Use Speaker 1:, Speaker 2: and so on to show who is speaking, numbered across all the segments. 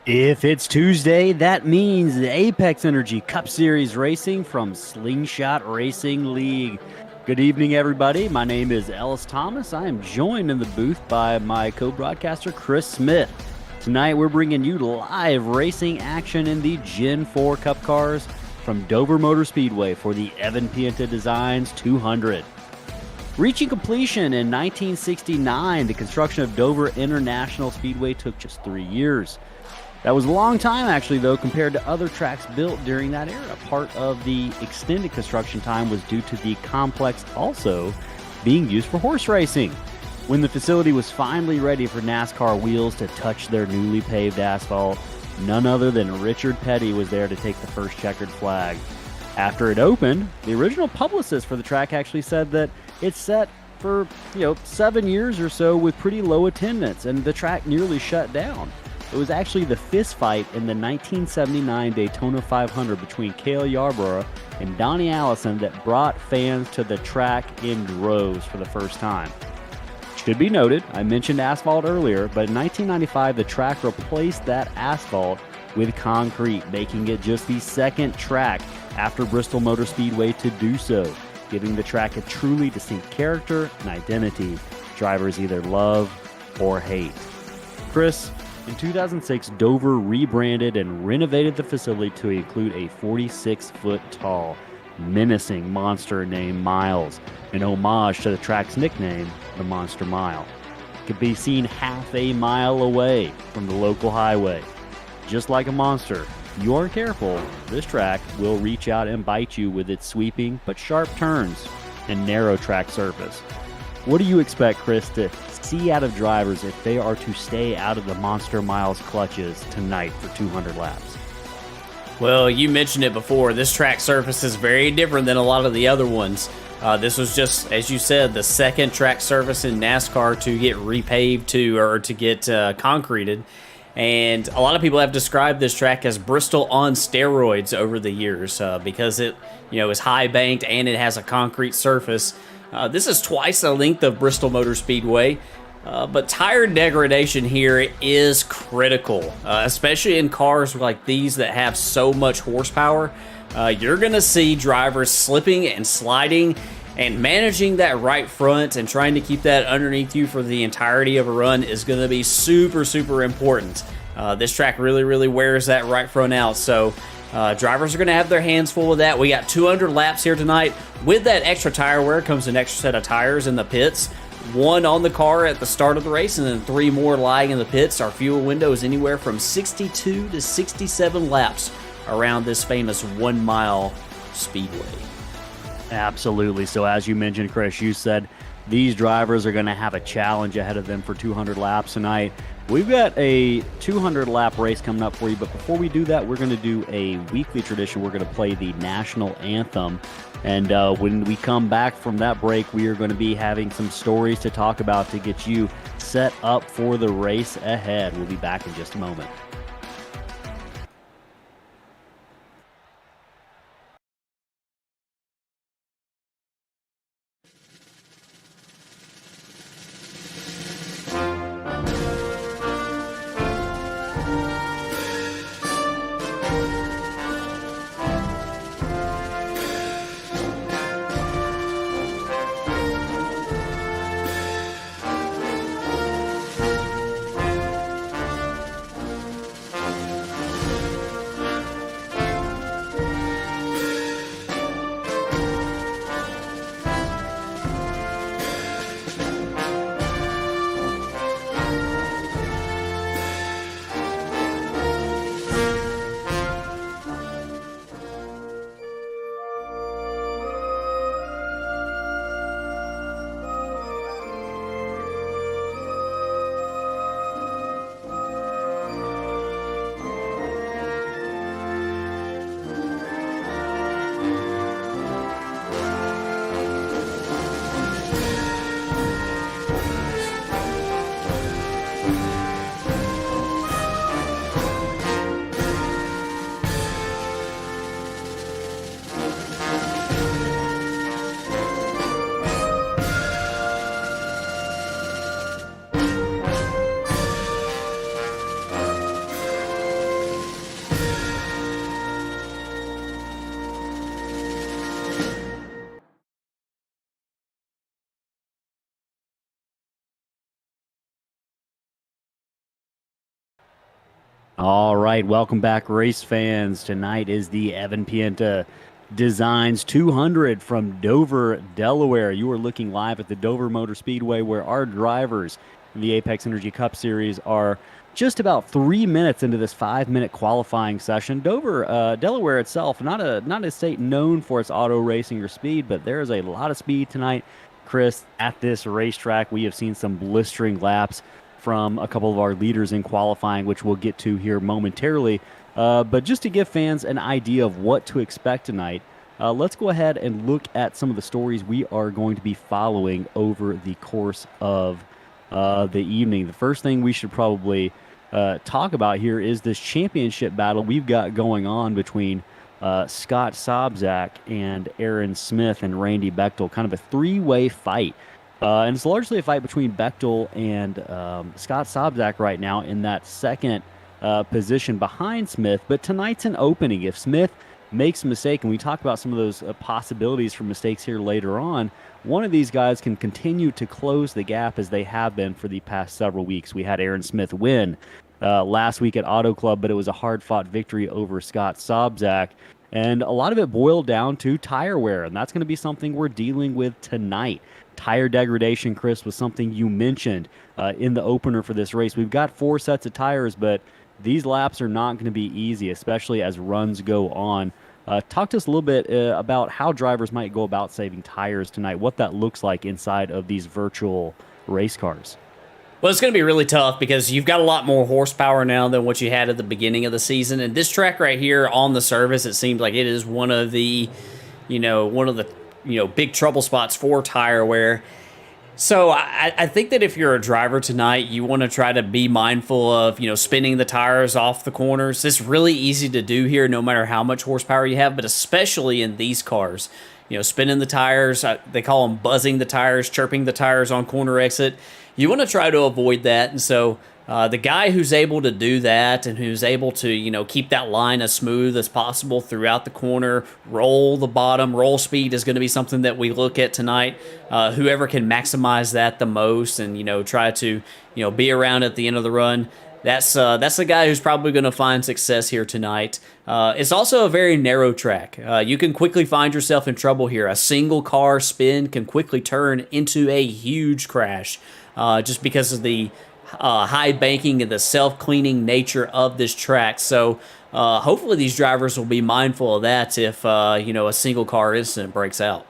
Speaker 1: If it's Tuesday, that means the Apex Energy Cup Series racing from Slingshot Racing League. Good evening, everybody. My name is Ellis Thomas. I am joined in the booth by my co-broadcaster, Chris Smith. Tonight, we're bringing you live racing action in the Gen 4 Cup cars from Dover Motor Speedway for the Evan Pienta Designs 200. Reaching completion in 1969, the construction of Dover International Speedway took just 3 years. That was a long time, actually, though, compared to other tracks built during that era. Part of the extended construction time was due to the complex also being used for horse racing. When the facility was finally ready for NASCAR wheels to touch their newly paved asphalt, none other than Richard Petty was there to take the first checkered flag. After it opened, the original publicist for the track actually said that it's set for, 7 years or so with pretty low attendance, and the track nearly shut down. It was actually the fist fight in the 1979 Daytona 500 between Cale Yarborough and Donnie Allison that brought fans to the track in droves for the first time. Should be noted, I mentioned asphalt earlier, but in 1995 the track replaced that asphalt with concrete, making it just the second track after Bristol Motor Speedway to do so, giving the track a truly distinct character and identity drivers either love or hate. Chris, in 2006, Dover rebranded and renovated the facility to include a 46-foot-tall, menacing monster named Miles, an homage to the track's nickname, the Monster Mile. It could be seen half a mile away from the local highway. Just like a monster, if you aren't careful, this track will reach out and bite you with its sweeping but sharp turns and narrow track surface. What do you expect, Chris, to see out of drivers if they are to stay out of the Monster Miles clutches tonight for 200 laps?
Speaker 2: Well, you mentioned it before. This track surface is very different than a lot of the other ones. This was just, as you said, the second track surface in NASCAR to get repaved to get concreted. And a lot of people have described this track as Bristol on steroids over the years because it, is high banked and it has a concrete surface. This is twice the length of Bristol Motor Speedway, but tire degradation here is critical, especially in cars like these that have so much horsepower. You're going to see drivers slipping and sliding, and managing that right front and trying to keep that underneath you for the entirety of a run is going to be super, super important. This track really, really wears that right front out, so drivers are going to have their hands full with that. We got 200 laps here tonight. With that extra tire wear comes an extra set of tires in the pits. One on the car at the start of the race, and then 3 more lying in the pits. Our fuel window is anywhere from 62 to 67 laps around this famous 1 mile speedway.
Speaker 1: Absolutely. So as you mentioned, Chris, you said these drivers are going to have a challenge ahead of them for 200 laps tonight. We've got a 200-lap race coming up for you, but before we do that, we're going to do a weekly tradition. We're going to play the national anthem, and when we come back from that break, we are going to be having some stories to talk about to get you set up for the race ahead. We'll be back in just a moment. All right, welcome back, race fans. Tonight is the Evan Pienta Designs 200 from Dover, Delaware. You are looking live at the Dover Motor Speedway, where our drivers in the Apex Energy Cup Series are just about 3 minutes into this 5 minute qualifying session. Dover, Delaware itself, not a state known for its auto racing or speed, but there is a lot of speed tonight, Chris, at this racetrack. We have seen some blistering laps from a couple of our leaders in qualifying, which we'll get to here momentarily. But just to give fans an idea of what to expect tonight, let's go ahead and look at some of the stories we are going to be following over the course of the evening. The first thing we should probably talk about here is this championship battle we've got going on between Scott Sobczak and Aaron Smith and Randy Bechtel, kind of a three-way fight. And it's largely a fight between Bechtel and Scott Sobczak right now in that second position behind Smith. But tonight's an opening. If Smith makes a mistake, and we talk about some of those possibilities for mistakes here later on, one of these guys can continue to close the gap as they have been for the past several weeks. We had Aaron Smith win last week at Auto Club, but it was a hard-fought victory over Scott Sobczak. And a lot of it boiled down to tire wear, and that's going to be something we're dealing with tonight. Tire degradation, Chris, was something you mentioned in the opener for this race. We've got 4 sets of tires, but these laps are not going to be easy, especially as runs go on. Talk to us a little bit about how drivers might go about saving tires tonight, what that looks like inside of these virtual race cars.
Speaker 2: Well, it's going to be really tough because you've got a lot more horsepower now than what you had at the beginning of the season. And this track right here on the surface, it seems like it is one of the big trouble spots for tire wear. So I think that if you're a driver tonight, you want to try to be mindful of, spinning the tires off the corners. It's really easy to do here no matter how much horsepower you have, but especially in these cars. Spinning the tires, they call them buzzing the tires, chirping the tires on corner exit. You want to try to avoid that. And so the guy who's able to do that and who's able to, keep that line as smooth as possible throughout the corner, roll the bottom, roll speed is going to be something that we look at tonight. Whoever can maximize that the most and, try to, be around at the end of the run, that's the guy who's probably going to find success here tonight. It's also a very narrow track. You can quickly find yourself in trouble here. A single car spin can quickly turn into a huge crash just because of the high banking and the self-cleaning nature of this track. So hopefully these drivers will be mindful of that if, a single car incident breaks out.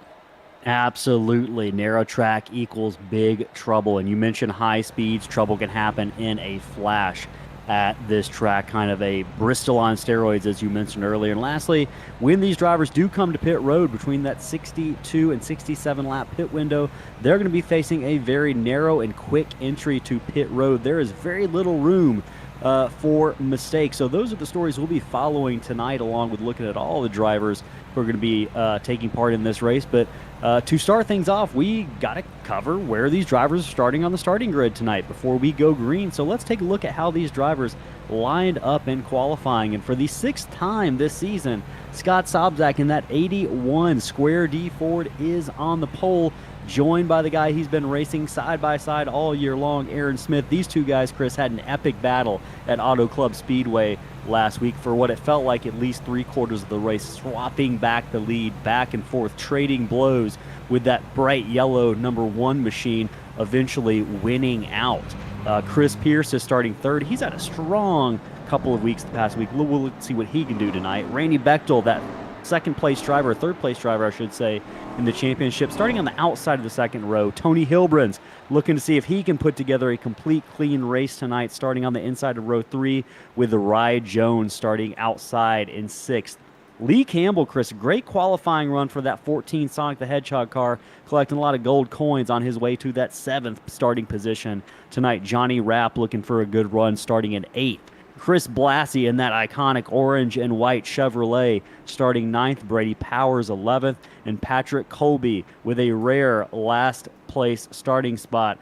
Speaker 1: Absolutely. Narrow track equals big trouble. And you mentioned high speeds. Trouble can happen in a flash at this track. Kind of a Bristol on steroids, as you mentioned earlier. And lastly, when these drivers do come to pit road between that 62 and 67 lap pit window, they're going to be facing a very narrow and quick entry to pit road. There is very little room for mistakes. So those are the stories we'll be following tonight, along with looking at all the drivers who are going to be taking part in this race. But to start things off, we got to cover where these drivers are starting on the starting grid tonight before we go green. So let's take a look at how these drivers lined up in qualifying. And for the 6th time this season, Scott Sobczak in that 81 Square D Ford is on the pole, joined by the guy he's been racing side by side all year long, Aaron Smith. These two guys, Chris, had an epic battle at Auto Club Speedway last week for what it felt like at least 3/4 of the race, swapping back the lead, back and forth, trading blows with that bright yellow number 1 machine, eventually winning out. Chris Pierce is starting third. He's had a strong couple of weeks the past week. We'll see what he can do tonight. Randy Bechtel, that third place driver, I should say, in the championship, starting on the outside of the second row. Tony Hilbrun's looking to see if he can put together a complete clean race tonight, starting on the inside of row 3 with Rye Jones starting outside in 6th. Lee Campbell, Chris, great qualifying run for that 14 Sonic the Hedgehog car, collecting a lot of gold coins on his way to that 7th starting position tonight. Johnny Rapp looking for a good run, starting in 8th. Chris Blassie in that iconic orange and white Chevrolet starting 9th. Brady Powers 11th. And Patrick Colby with a rare last place starting spot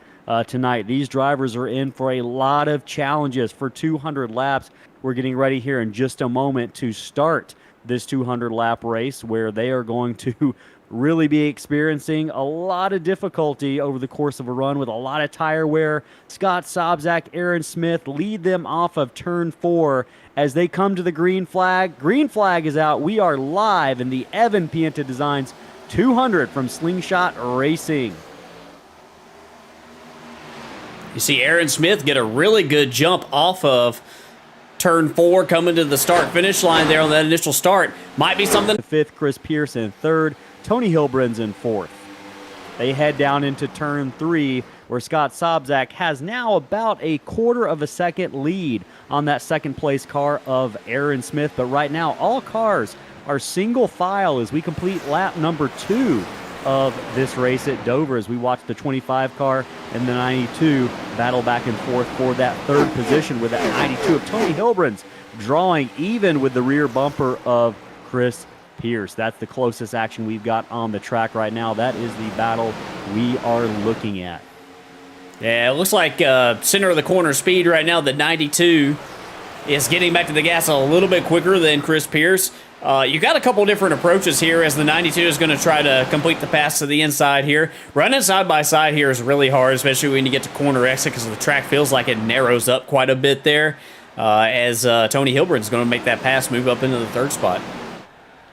Speaker 1: tonight. These drivers are in for a lot of challenges for 200 laps. We're getting ready here in just a moment to start this 200 lap race, where they are going to really be experiencing a lot of difficulty over the course of a run with a lot of tire wear. Scott Sobczak, Aaron Smith lead them off of turn 4 as they come to the green flag. Green flag is out. We are live in the Evan Pienta Designs 200 from Slingshot Racing.
Speaker 2: You see Aaron Smith get a really good jump off of turn 4 coming to the start-finish line there on that initial start. Might be something.
Speaker 1: 5th, Chris Pierce in 3rd. Tony Hilbrand's in 4th. They head down into turn 3, where Scott Sobczak has now about a quarter of a second lead on that second place car of Aaron Smith. But right now, all cars are single file as we complete lap number 2 of this race at Dover, as we watch the 25 car and the 92 battle back and forth for that 3rd position, with that 92 of Tony Hilbrand's drawing even with the rear bumper of Chris Pierce. That's the closest action we've got on the track right now. That is the battle we are looking at.
Speaker 2: Yeah, it looks like center of the corner speed right now, the 92 is getting back to the gas a little bit quicker than Chris Pierce. You got a couple different approaches here, as the 92 is going to try to complete the pass to the inside here. Running side by side here is really hard, especially when you get to corner exit, because the track feels like it narrows up quite a bit there, as Tony Hilbrand is going to make that pass, move up into the 3rd spot.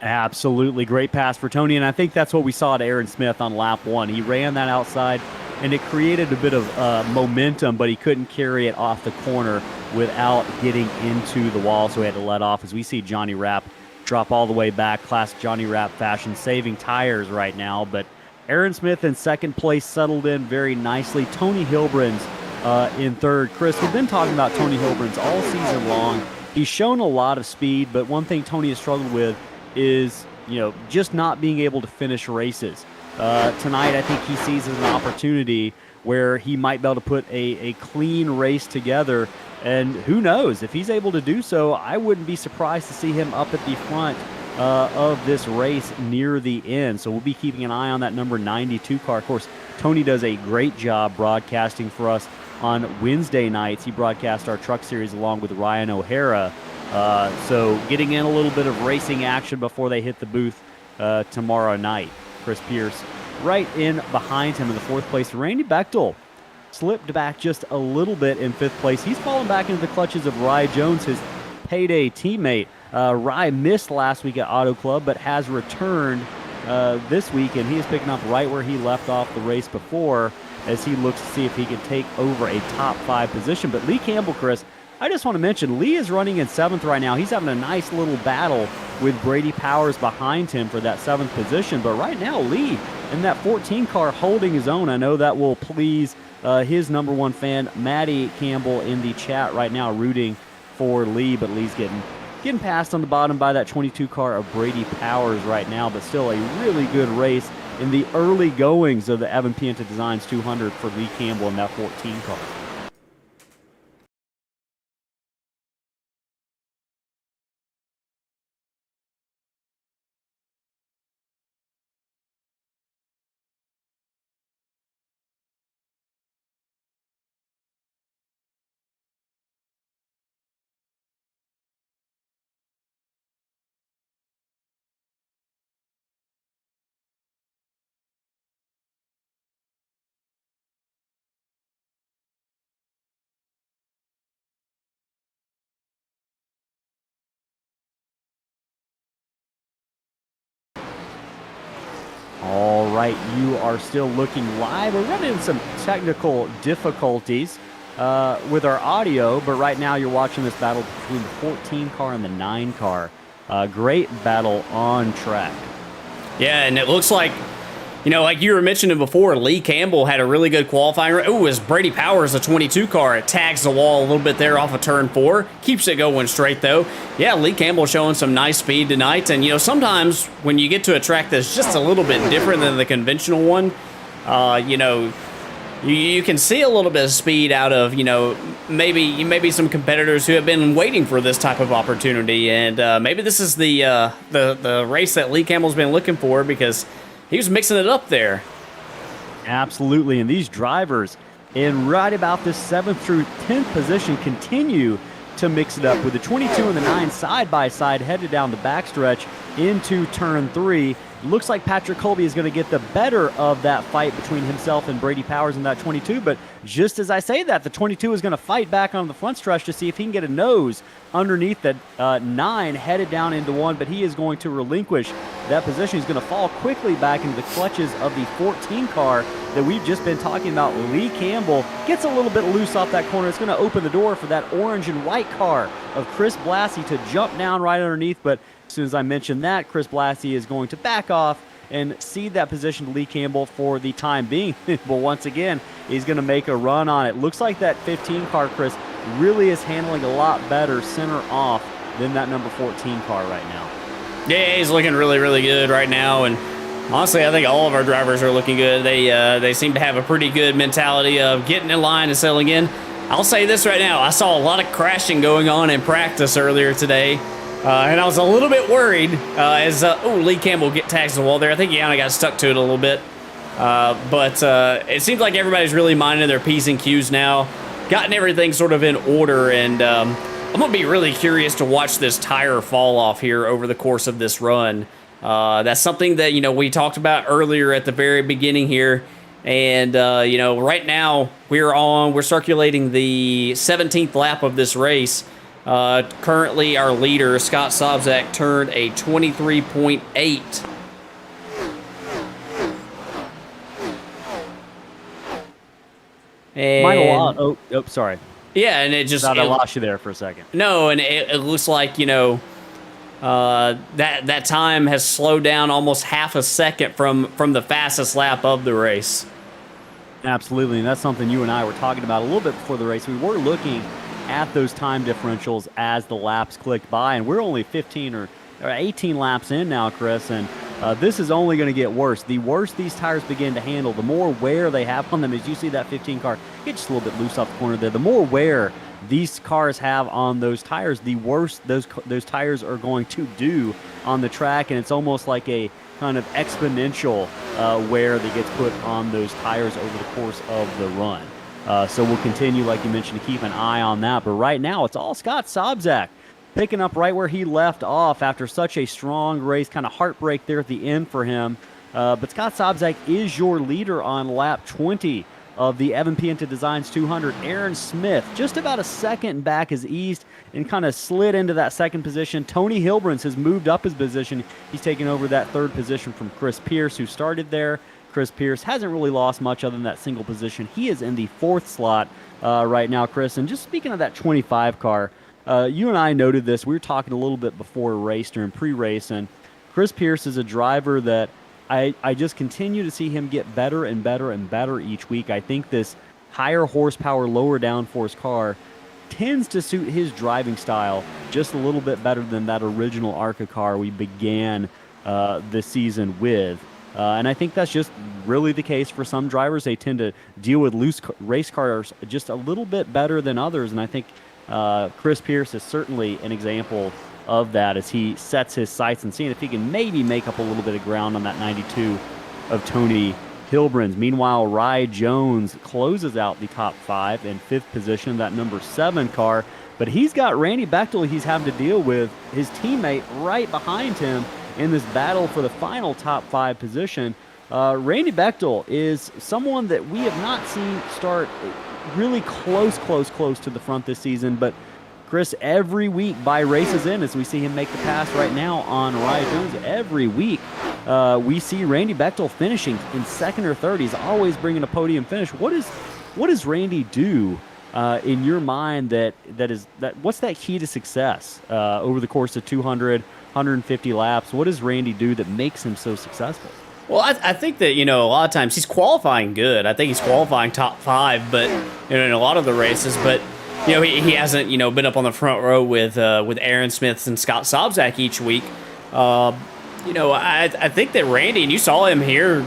Speaker 1: Absolutely great pass for Tony, and I think that's what we saw to Aaron Smith on lap 1. He ran that outside, and it created a bit of momentum, but he couldn't carry it off the corner without getting into the wall, so he had to let off, as we see Johnny Rapp drop all the way back, classic Johnny Rapp fashion, saving tires right now. But Aaron Smith in 2nd place, settled in very nicely. Tony Hilbrand's in 3rd. Chris, we've been talking about Tony Hilbrand's all season long. He's shown a lot of speed, but one thing Tony has struggled with is, just not being able to finish races. Tonight, I think he sees as an opportunity where he might be able to put a clean race together. And who knows, if he's able to do so, I wouldn't be surprised to see him up at the front of this race near the end. So we'll be keeping an eye on that number 92 car. Of course, Tony does a great job broadcasting for us on Wednesday nights. He broadcasts our truck series along with Ryan O'Hara. So getting in a little bit of racing action before they hit the booth tomorrow night. Chris Pierce right in behind him in the 4th place. Randy Bechtel slipped back just a little bit in 5th place. He's fallen back into the clutches of Rye Jones, his payday teammate. Rye missed last week at Auto Club, but has returned this week, and he is picking up right where he left off the race before, as he looks to see if he can take over a top 5 position. But Lee Campbell, Chris, I just want to mention, Lee is running in 7th right now. He's having a nice little battle with Brady Powers behind him for that 7th position. But right now, Lee in that 14 car holding his own. I know that will please his number 1 fan, Maddie Campbell, in the chat right now, rooting for Lee. But Lee's getting passed on the bottom by that 22 car of Brady Powers right now. But still a really good race in the early goings of the Evan Pienta Designs 200 for Lee Campbell in that 14 car. All right, you are still looking live. We're running into some technical difficulties with our audio, but right now you're watching this battle between the 14 car and the 9 car. Great battle on track.
Speaker 2: Yeah, and it looks like, like you were mentioning before, Lee Campbell had a really good qualifying. Oh, as Brady Powers, the 22 car, it tags the wall a little bit there off of turn 4. Keeps it going straight, though. Yeah, Lee Campbell showing some nice speed tonight. And, sometimes when you get to a track that's just a little bit different than the conventional one, you can see a little bit of speed out of, maybe some competitors who have been waiting for this type of opportunity. And maybe this is the race that Lee Campbell's been looking for, because he was mixing it up there.
Speaker 1: Absolutely, and these drivers in right about this 7th through 10th position continue to mix it up with the 22 and the 9 side by side headed down the backstretch into turn 3. Looks like Patrick Colby is going to get the better of that fight between himself and Brady Powers in that 22, but just as I say that, the 22 is going to fight back on the front stretch to see if he can get a nose underneath that 9 headed down into 1, but he is going to relinquish that position. He's going to fall quickly back into the clutches of the 14 car that we've just been talking about. Lee Campbell gets a little bit loose off that corner. It's going to open the door for that orange and white car of Chris Blassie to jump down right underneath, but as soon as I mentioned that, Chris Blassie is going to back off and cede that position to Lee Campbell for the time being. But once again, he's going to make a run on it. Looks like that 15 car, Chris, really is handling a lot better center off than that number 14 car right now.
Speaker 2: Yeah, he's looking really, really good right now. And honestly, I think all of our drivers are looking good. They seem to have a pretty good mentality of getting in line and settling in. I'll say this right now. I saw a lot of crashing going on in practice earlier today. And I was a little bit worried as Lee Campbell get tags to the wall there. I think he kind of got stuck to it a little bit. But it seems like everybody's really minding their P's and Q's now, gotten everything sort of in order. And I'm going to be really curious to watch this tire fall off here over the course of this run. That's something that, we talked about earlier at the very beginning here. And, right now we're circulating the 17th lap of this race. Currently, our leader, Scott Sobczak, turned a 23.8. And
Speaker 1: oh, sorry.
Speaker 2: Yeah, and it just...
Speaker 1: I lost you there for a second.
Speaker 2: No, and it looks like, that time has slowed down almost half a second from the fastest lap of the race.
Speaker 1: Absolutely, and that's something you and I were talking about a little bit before the race. We were looking at those time differentials as the laps clicked by, and we're only 15 or 18 laps in now, Chris, and this is only going to get worse. The worse these tires begin to handle, the more wear they have on them. As you see that 15 car get just a little bit loose off the corner there, the more wear these cars have on those tires, the worse those tires are going to do on the track, and it's almost like a kind of exponential wear that gets put on those tires over the course of the run. So we'll continue, like you mentioned, to keep an eye on that. But right now, it's all Scott Sobczak picking up right where he left off after such a strong race, kind of heartbreak there at the end for him. But Scott Sobczak is your leader on lap 20 of the Evan Pienta Designs 200. Aaron Smith, just about a second back, has eased and kind of slid into that second position. Tony Hilbrans has moved up his position. He's taken over that third position from Chris Pierce, who started there. Chris Pierce hasn't really lost much other than that single position. He is in the 4th slot right now, Chris. And just speaking of that 25 car, you and I noted this. We were talking a little bit before race, during pre-race, and Chris Pierce is a driver that I just continue to see him get better and better and better each week. I think this higher horsepower, lower downforce car tends to suit his driving style just a little bit better than that original ARCA car we began the season with. And I think that's just really the case for some drivers. They tend to deal with loose race cars just a little bit better than others. And I think Chris Pierce is certainly an example of that as he sets his sights and seeing if he can maybe make up a little bit of ground on that 92 of Tony Hilbrans. Meanwhile, Rye Jones closes out the top 5 in 5th position, that number 7 car. But he's got Randy Bechtel he's having to deal with, his teammate right behind him in this battle for the final top 5 position. Randy Bechtel is someone that we have not seen start really close to the front this season, but Chris, every week by races in, as we see him make the pass right now on Rye Jones, every week we see Randy Bechtel finishing in 2nd or 3rd. He's always bringing a podium finish. What does Randy do in your mind what's that key to success over the course of 200, 150 laps? What does Randy do that makes him so successful?
Speaker 2: Well, I think that, a lot of times he's qualifying good. I think he's qualifying top 5, but in a lot of the races, but he hasn't, been up on the front row with Aaron Smith and Scott Sobczak each week. I think that Randy, and you saw him here,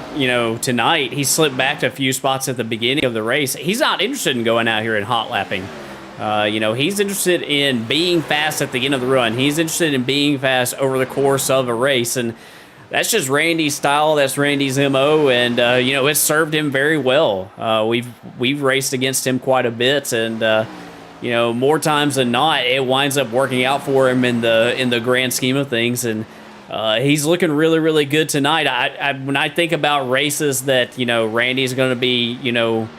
Speaker 2: tonight, he slipped back to a few spots at the beginning of the race. He's not interested in going out here and hot lapping. He's interested in being fast at the end of the run. He's interested in being fast over the course of a race, and that's just Randy's style. That's Randy's MO, and it's served him very well. We've raced against him quite a bit, and more times than not, it winds up working out for him in the grand scheme of things. And he's looking really, really good tonight. When I think about races that Randy's going to be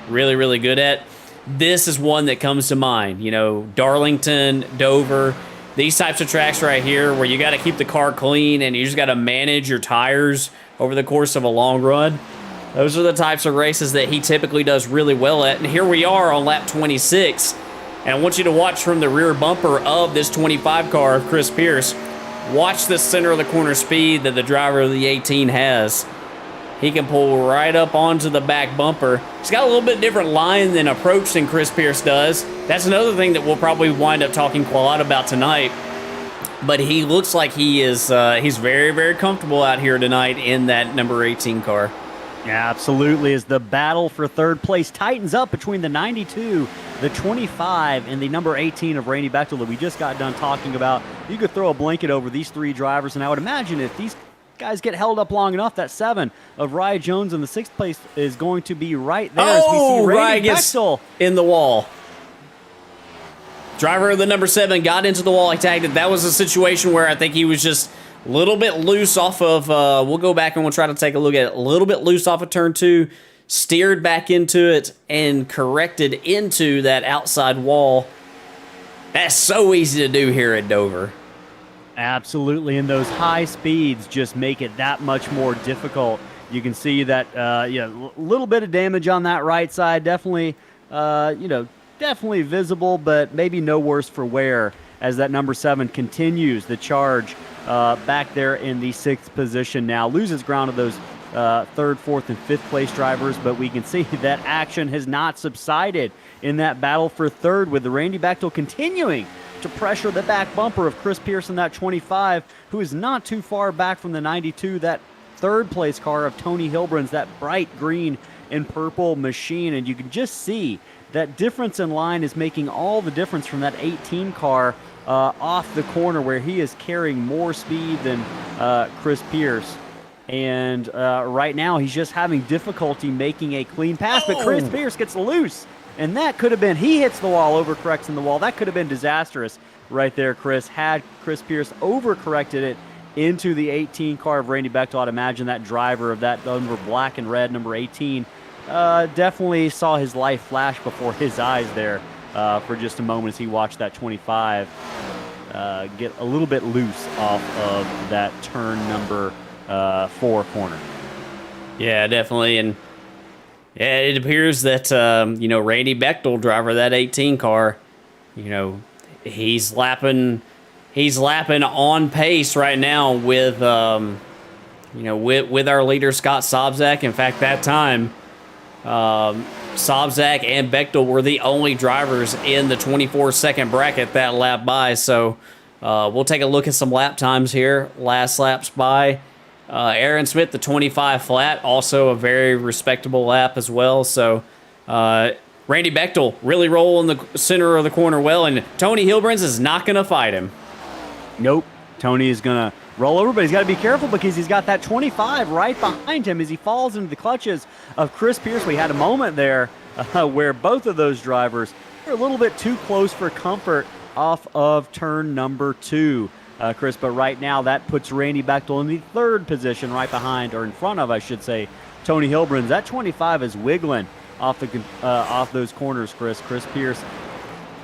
Speaker 2: really, really good at, this is one that comes to mind. Darlington, Dover, these types of tracks right here where you got to keep the car clean and you just got to manage your tires over the course of a long run. Those are the types of races that he typically does really well at. And here we are on lap 26. And I want you to watch from the rear bumper of this 25 car of Chris Pierce. Watch the center of the corner speed that the driver of the 18 has. He can pull right up onto the back bumper. He's got a little bit different line than approach than Chris Pierce does. That's another thing that we'll probably wind up talking a lot about tonight. But he looks like he's very, very comfortable out here tonight in that number 18 car.
Speaker 1: Yeah, absolutely. As the battle for third place tightens up between the 92, the 25, and the number 18 of Randy Bechtel that we just got done talking about. You could throw a blanket over these three drivers, and I would imagine if these guys get held up long enough, that 7 of Ryan Jones in the 6th place is going to be right there as we see Randy Bechtel
Speaker 2: in the wall. Driver of the number 7 got into the wall. He tagged it. That was a situation where I think he was just a little bit loose off of, we'll go back and we'll try to take a look at it. A little bit loose off of turn 2, steered back into it, and corrected into that outside wall. That's so easy to do here at Dover.
Speaker 1: Absolutely, and those high speeds just make it that much more difficult. You can see that, a little bit of damage on that right side. Definitely, definitely visible, but maybe no worse for wear as that number 7 continues the charge back there in the 6th position now. Loses ground of those 3rd, 4th, and 5th place drivers, but we can see that action has not subsided in that battle for 3rd, with the Randy Bechtel continuing to pressure the back bumper of Chris Pierce in that 25, who is not too far back from the 92, that 3rd place car of Tony Hilbrun's, that bright green and purple machine. And you can just see that difference in line is making all the difference from that 18 car off the corner, where he is carrying more speed than Chris Pierce. And right now he's just having difficulty making a clean pass, but Chris Pierce gets loose. And that could have been, he hits the wall, overcorrects in the wall. That could have been disastrous right there, Chris. Had Chris Pierce overcorrected it into the 18 car of Randy Bechtel, I'd imagine that driver of that number black and red, number 18, definitely saw his life flash before his eyes there for just a moment as he watched that 25 get a little bit loose off of that turn number 4 corner.
Speaker 2: Yeah, definitely. And yeah, it appears that, Randy Bechtel, driver of that 18 car, he's lapping on pace right now with, with our leader, Scott Sobczak. In fact, that time, Sobczak and Bechtel were the only drivers in the 24-second bracket that lap by. So we'll take a look at some lap times here. Last laps by. Aaron Smith, the 25 flat, also a very respectable lap as well. So Randy Bechtel really rolling the center of the corner well, and Tony Hilbrun's is not going to fight him.
Speaker 1: Nope. Tony is going to roll over, but he's got to be careful because he's got that 25 right behind him as he falls into the clutches of Chris Pierce. We had a moment there where both of those drivers were a little bit too close for comfort off of turn number 2. Chris, but right now that puts Randy Bechtel in the 3rd position right behind, or in front of, I should say, Tony Hilbrun's. That 25 is wiggling off those corners, Chris. Chris Pierce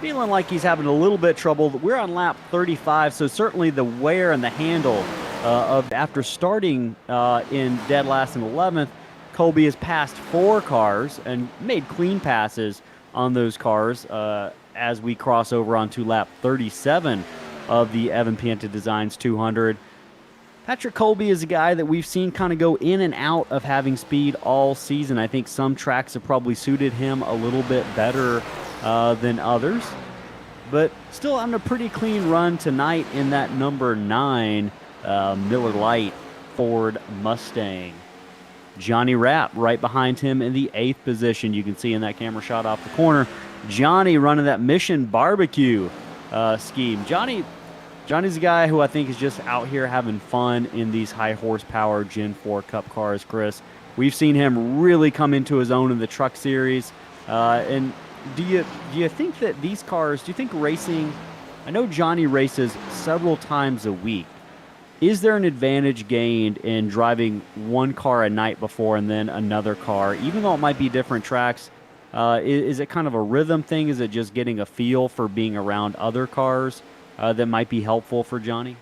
Speaker 1: feeling like he's having a little bit trouble. We're on lap 35, so certainly the wear and the handle of after starting in dead last and 11th, Colby has passed 4 cars and made clean passes on those cars as we cross over onto lap 37 of the Evan Pienta Designs 200. Patrick Colby is a guy that we've seen kind of go in and out of having speed all season. I think some tracks have probably suited him a little bit better than others, but still on a pretty clean run tonight in that number 9 Miller Lite Ford Mustang. Johnny Rapp right behind him in the 8th position. You can see in that camera shot off the corner, Johnny running that Mission Barbecue scheme. Johnny's a guy who I think is just out here having fun in these high horsepower Gen 4 Cup cars, Chris. We've seen him really come into his own in the Truck Series, and Do you think that these cars? Do you think racing? I know Johnny races several times a week. Is there an advantage gained in driving one car a night before and then another car, even though it might be different tracks? Is it kind of a rhythm thing? Is it just getting a feel for being around other cars that might be helpful for Johnny?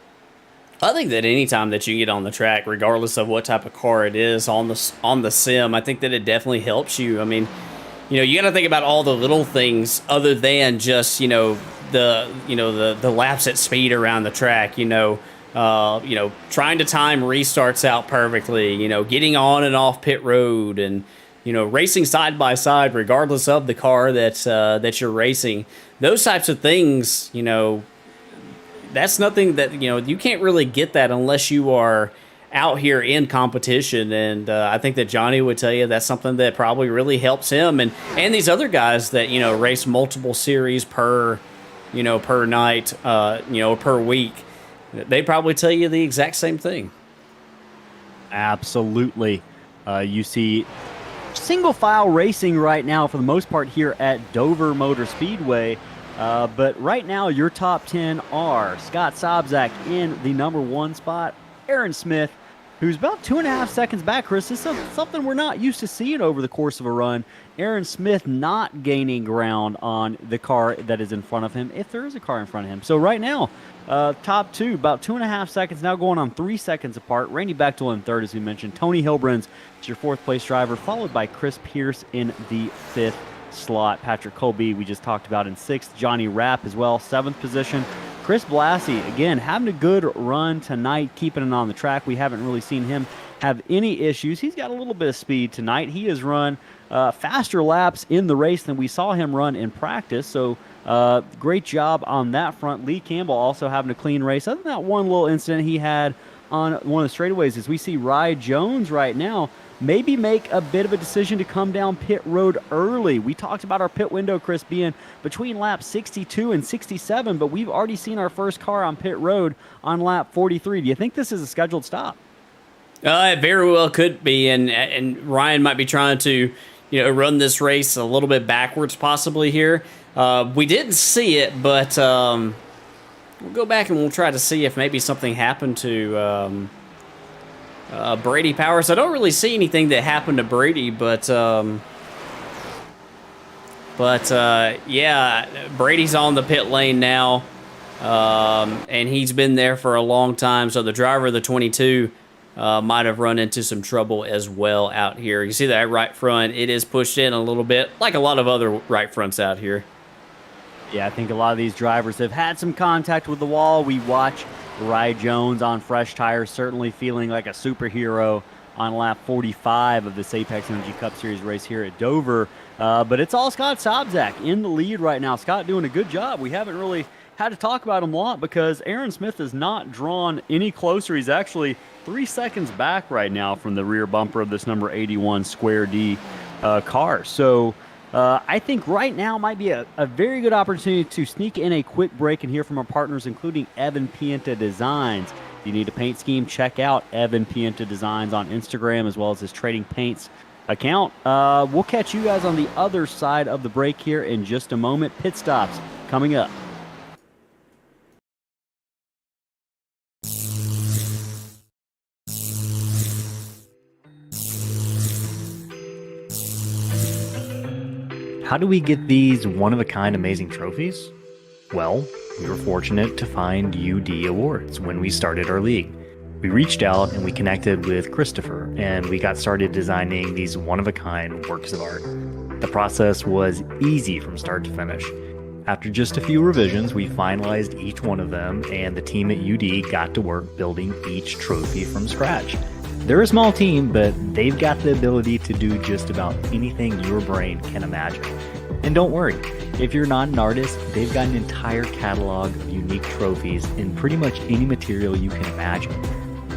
Speaker 2: I think that any time that you get on the track, regardless of what type of car it is on the sim, I think that it definitely helps you. I mean, you got to think about all the little things other than just the laps at speed around the track. Trying to time restarts out perfectly. Getting on and off pit road, and racing side by side, regardless of the car that you're racing. Those types of things, that's nothing that you can't really get that unless you are out here in competition. And I think that Johnny would tell you that's something that probably really helps him and these other guys that race multiple series per night, per week. They probably tell you the exact same thing.
Speaker 1: Absolutely. You see single file racing right now for the most part here at Dover Motor Speedway. But right now, your top 10 are Scott Sobzak in the number 1 spot, Aaron Smith, who's about 2.5 seconds back, Chris. This is something we're not used to seeing over the course of a run. Aaron Smith not gaining ground on the car that is in front of him, if there is a car in front of him. So right now, top 2, about 2.5 seconds, now going on 3 seconds apart. Randy Bechtel in 3rd, as we mentioned. Tony Hilbrens is your 4th place driver, followed by Chris Pierce in the 5th slot. Patrick Colby, we just talked about, in 6th. Johnny Rapp as well, 7th position. Chris Blassie, again, having a good run tonight, keeping it on the track. We haven't really seen him have any issues. He's got a little bit of speed tonight. He has run faster laps in the race than we saw him run in practice, so great job on that front. Lee Campbell also having a clean race. Other than that one little incident he had on one of the straightaways, as we see Rye Jones right now maybe make a bit of a decision to come down pit road early. We talked about our pit window, Chris, being between laps 62 and 67, but we've already seen our first car on pit road on lap 43. Do you think this is a scheduled stop?
Speaker 2: It very well could be, and Ryan might be trying to run this race a little bit backwards possibly here. We didn't see it, but we'll go back and we'll try to see if maybe something happened to Brady Powers. I don't really see anything that happened to Brady, but yeah, Brady's on the pit lane now, and he's been there for a long time. So the driver of the 22 might have run into some trouble as well out here. You see that right front, it is pushed in a little bit, like a lot of other right fronts out here.
Speaker 1: Yeah, I think a lot of these drivers have had some contact with the wall. We watch Rye Jones on fresh tires, certainly feeling like a superhero on lap 45 of this Apex Energy Cup Series race here at Dover. But it's all Scott Sobzak in the lead right now. Scott doing a good job. We haven't really had to talk about him a lot because Aaron Smith has not drawn any closer. He's actually 3 seconds back right now from the rear bumper of this number 81 Square D car. So I think right now might be a very good opportunity to sneak in a quick break and hear from our partners, including Evan Pienta Designs. If you need a paint scheme, check out Evan Pienta Designs on Instagram as well as his Trading Paints account. We'll catch you guys on the other side of the break here in just a moment. Pit stops coming up.
Speaker 3: How do we get these one-of-a-kind amazing trophies? Well, we were fortunate to find UD Awards when we started our league. We reached out and we connected with Christopher, and we got started designing these one-of-a-kind works of art. The process was easy from start to finish. After just a few revisions, we finalized each one of them, and the team at UD got to work building each trophy from scratch. They're a small team, but they've got the ability to do just about anything your brain can imagine. And don't worry, if you're not an artist, they've got an entire catalog of unique trophies in pretty much any material you can imagine.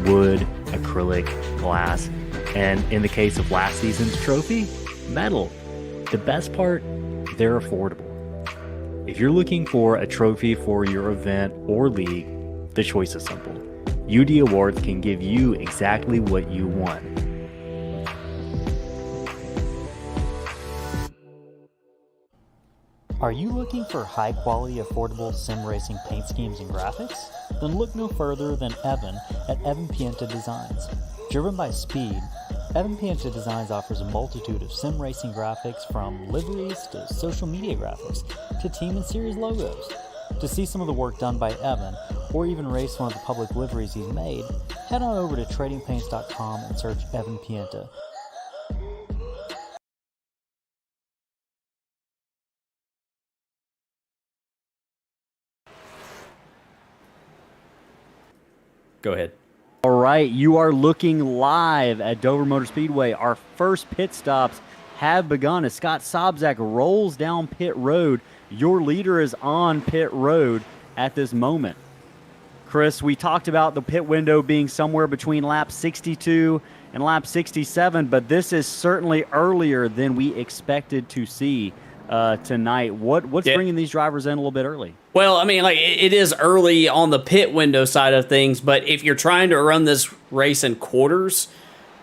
Speaker 3: Wood, acrylic, glass, and in the case of last season's trophy, metal. The best part, they're affordable. If you're looking for a trophy for your event or league, the choice is simple. UD Awards can give you exactly what you want.
Speaker 4: Are you looking for high-quality, affordable sim racing paint schemes and graphics? Then look no further than Evan at Evan Pienta Designs. Driven by speed, Evan Pienta Designs offers a multitude of sim racing graphics, from liveries to social media graphics to team and series logos. To see some of the work done by Evan, or even race one of the public liveries he's made, head on over to tradingpaints.com and search Evan Pienta.
Speaker 2: Go ahead.
Speaker 1: All right, you are looking live at Dover Motor Speedway. Our first pit stops have begun as Scott Sobczak rolls down pit road. Your leader is on pit road at this moment. Chris, we talked about the pit window being somewhere between lap 62 and lap 67, but this is certainly earlier than we expected to see tonight. What's bringing these drivers in a little bit early?
Speaker 2: Well, I mean, like, it is early on the pit window side of things, but if you're trying to run this race in quarters,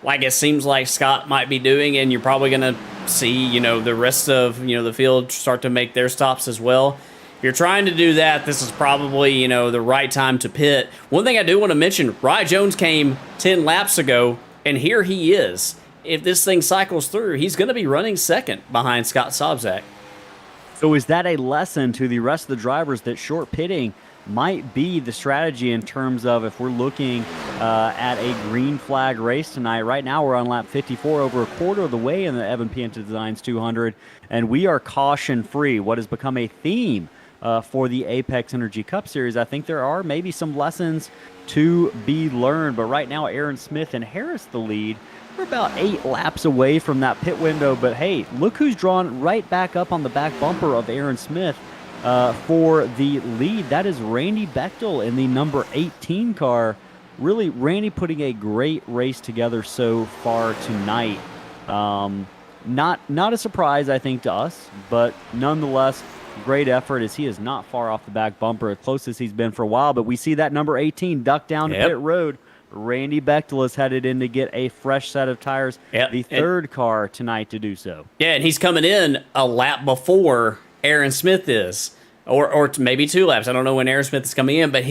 Speaker 2: like it seems like Scott might be doing, and you're probably going to see, the rest of, the field start to make their stops as well. If you're trying to do that, this is probably, the right time to pit. One thing I do want to mention, Rye Jones came 10 laps ago, and here he is. If this thing cycles through, he's going to be running second behind Scott Sobczak.
Speaker 1: So is that a lesson to the rest of the drivers that short pitting might be the strategy in terms of if we're looking at a green flag race tonight? Right now we're on lap 54, over a quarter of the way in the Evan Pienta Designs 200, and we are caution-free, what has become a theme for the Apex Energy Cup Series. I think there are maybe some lessons to be learned, but right now Aaron Smith inherits the lead. We're about 8 laps away from that pit window, but hey, look who's drawn right back up on the back bumper of Aaron Smith for the lead. That is Randy Bechtel in the number 18 car. Really, Randy putting a great race together so far tonight. Not a surprise, I think, to us, but nonetheless, great effort as he is not far off the back bumper, as close as he's been for a while. But we see that number 18 duck down to pit road. Randy Bechtel is headed in to get a fresh set of tires, the third car tonight to do so. Yeah,
Speaker 2: and he's coming in a lap before Aaron Smith is, or maybe 2 laps. I don't know when Aaron Smith is coming in, but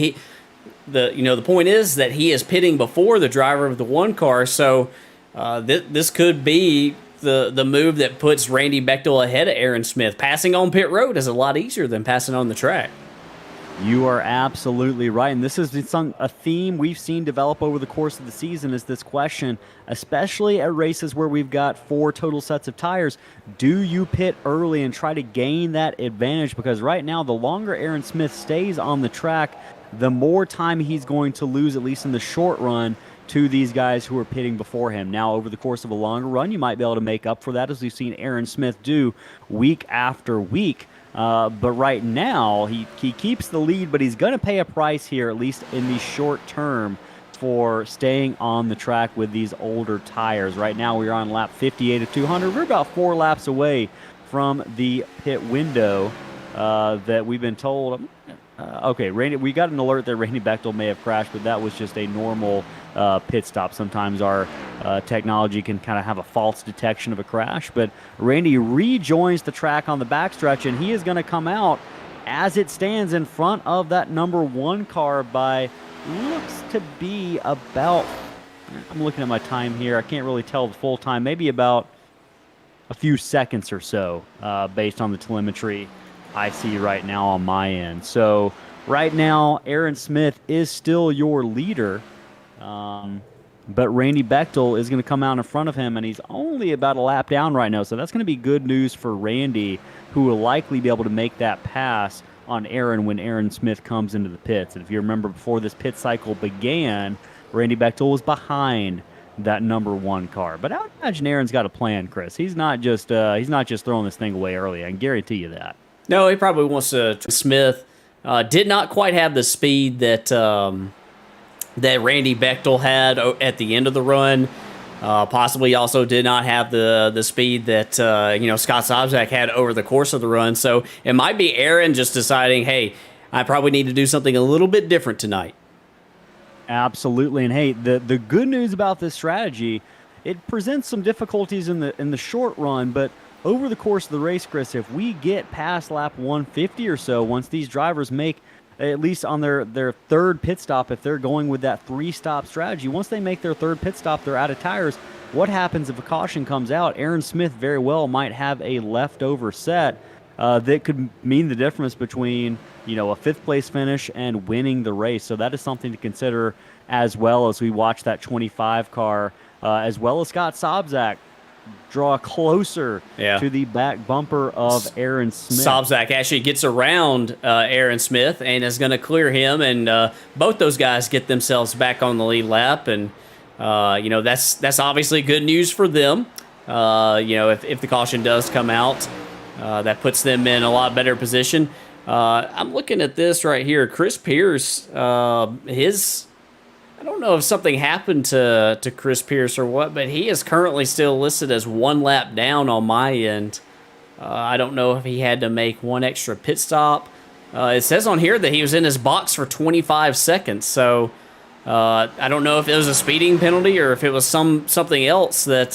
Speaker 2: the point is that he is pitting before the driver of the 1 car, so this could be the move that puts Randy Bechtel ahead of Aaron Smith. Passing on pit road is a lot easier than passing on the track.
Speaker 1: You are absolutely right, and this is a theme we've seen develop over the course of the season, is this question, especially at races where we've got 4 total sets of tires. Do you pit early and try to gain that advantage? Because right now, the longer Aaron Smith stays on the track, the more time he's going to lose, at least in the short run, to these guys who are pitting before him. Now, over the course of a longer run, you might be able to make up for that, as we've seen Aaron Smith do week after week. But right now, he keeps the lead, but he's going to pay a price here, at least in the short term, for staying on the track with these older tires. Right now, we're on lap 58 of 200. We're about 4 laps away from the pit window that we've been told. Okay, Randy, we got an alert that Randy Bechtel may have crashed, but that was just a normal pit stop. Sometimes our technology can kind of have a false detection of a crash, but Randy rejoins the track on the backstretch, and he is going to come out as it stands in front of that number 1 car by, looks to be about, I'm looking at my time here, I can't really tell the full time, maybe about a few seconds or so based on the telemetry I see right now on my end. So right now, Aaron Smith is still your leader, but Randy Bechtel is going to come out in front of him, and he's only about a lap down right now. So that's going to be good news for Randy, who will likely be able to make that pass on Aaron when Aaron Smith comes into the pits. And if you remember, before this pit cycle began, Randy Bechtel was behind that number 1 car. But I would imagine Aaron's got a plan, Chris. He's not just throwing this thing away early. I can guarantee you that.
Speaker 2: No, he probably wants to. Smith did not quite have the speed that that Randy Bechtel had at the end of the run. Possibly also did not have the speed that Scott Sobczak had over the course of the run. So it might be Aaron just deciding, hey, I probably need to do something a little bit different tonight.
Speaker 1: Absolutely, and hey, the good news about this strategy, it presents some difficulties in the short run, but over the course of the race, Chris, if we get past lap 150 or so, once these drivers make, at least on their third pit stop, if they're going with that 3-stop strategy, once they make their third pit stop, they're out of tires. What happens if a caution comes out? Aaron Smith very well might have a leftover set that could mean the difference between, a 5th place finish and winning the race. So that is something to consider as well as we watch that 25 car, as well as Scott Sobczak draw closer to the back bumper of Aaron Smith.
Speaker 2: Sobczak actually gets around Aaron Smith and is going to clear him, and both those guys get themselves back on the lead lap, and that's obviously good news for them. If the caution does come out, that puts them in a lot better position. I'm looking at this right here. Chris Pierce, I don't know if something happened to Chris Pierce or what, but he is currently still listed as 1 lap down on my end. I don't know if he had to make one extra pit stop. It says on here that he was in his box for 25 seconds, so I don't know if it was a speeding penalty or if it was something else that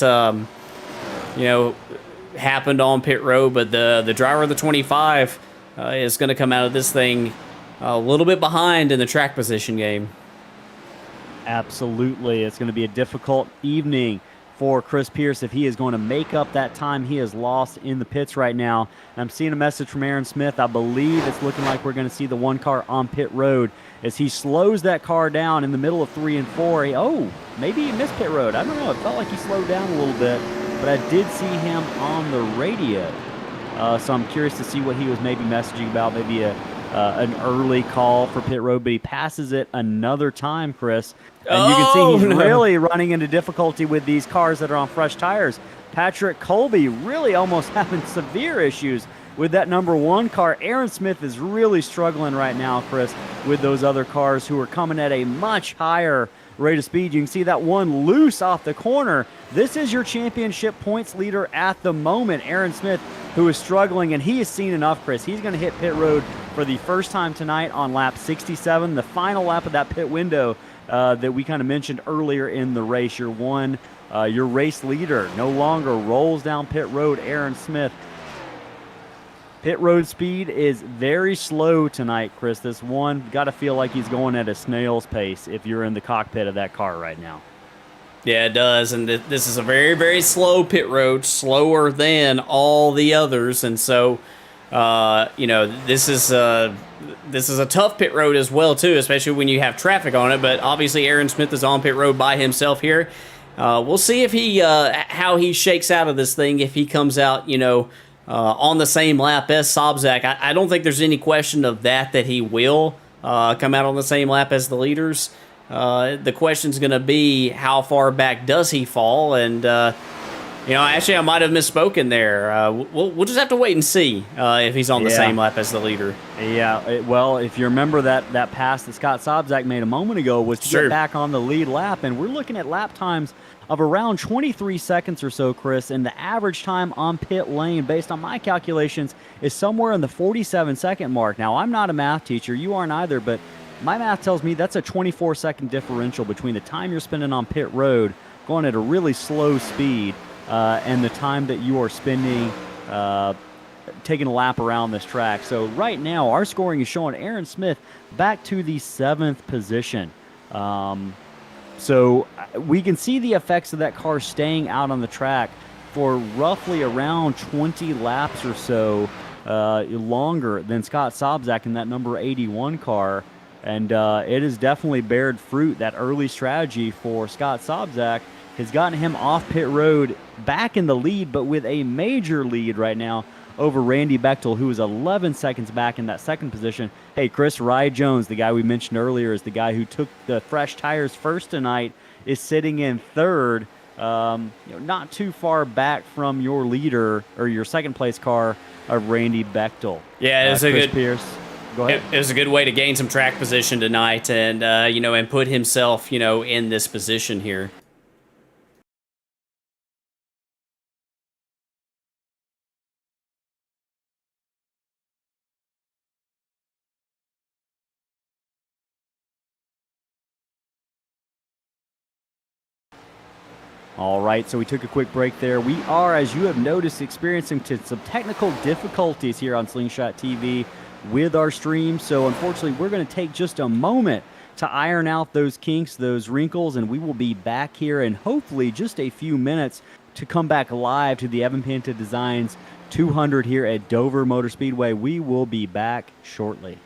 Speaker 2: happened on pit road. But the driver of the 25 is going to come out of this thing a little bit behind in the track position game.
Speaker 1: Absolutely. It's going to be a difficult evening for Chris Pierce if he is going to make up that time he has lost in the pits right now. I'm seeing a message from Aaron Smith. I believe it's looking like we're going to see the 1 car on pit road as he slows that car down in the middle of 3 and 4. Maybe he missed pit road. I don't know. It felt like he slowed down a little bit, but I did see him on the radio. So I'm curious to see what he was maybe messaging about, maybe an early call for pit road, but he passes it another time, Chris. And you can see he's really running into difficulty with these cars that are on fresh tires. Patrick Colby really almost having severe issues with that number 1 car. Aaron Smith is really struggling right now, Chris, with those other cars who are coming at a much higher rate of speed. You can see that one loose off the corner. This is your championship points leader at the moment, Aaron Smith, who is struggling, and he has seen enough, Chris. He's going to hit pit road for the first time tonight on lap 67, the final lap of that pit window that we kind of mentioned earlier in the race. Your race leader no longer rolls down pit road, Aaron Smith. Pit road speed is very slow tonight, Chris. This one, got to feel like he's going at a snail's pace if you're in the cockpit of that car right now.
Speaker 2: Yeah, it does, and this is a very, very slow pit road, slower than all the others, and so this is a tough pit road as well too, especially when you have traffic on it. But obviously, Aaron Smith is on pit road by himself here. We'll see if how he shakes out of this thing. If he comes out, on the same lap as Sobczak, I don't think there's any question of that he will come out on the same lap as the leaders. The question's going to be how far back does he fall, and actually I might have misspoken there. We'll just have to wait and see if he's on the same lap as the leader.
Speaker 1: Yeah, well, if you remember that pass that Scott Sobczak made a moment ago was to get back on the lead lap, and we're looking at lap times of around 23 seconds or so, Chris, and the average time on pit lane, based on my calculations, is somewhere in the 47-second mark. Now, I'm not a math teacher. You aren't either, but my math tells me that's a 24-second differential between the time you're spending on pit road, going at a really slow speed, and the time that you are spending taking a lap around this track. So right now, our scoring is showing Aaron Smith back to the 7th position. So we can see the effects of that car staying out on the track for roughly around 20 laps or so longer than Scott Sobczak in that number 81 car. And it has definitely bared fruit. That early strategy for Scott Sobczak has gotten him off pit road back in the lead, but with a major lead right now over Randy Bechtel, who is 11 seconds back in that 2nd position. Hey, Chris, Rye Jones, the guy we mentioned earlier, is the guy who took the fresh tires first tonight, is sitting in 3rd, not too far back from your leader or your 2nd place car of Randy Bechtel.
Speaker 2: Yeah, it's
Speaker 1: Chris Pierce. Go ahead.
Speaker 2: It was a good way to gain some track position tonight, and and put himself in this position here.
Speaker 1: All right, so we took a quick break there. We are, as you have noticed, experiencing some technical difficulties here on Slingshot TV with our stream. So unfortunately, we're going to take just a moment to iron out those kinks, those wrinkles, and we will be back here in hopefully just a few minutes to come back live to the Evan Pienta Designs 200 here at Dover Motor Speedway. We will be back shortly.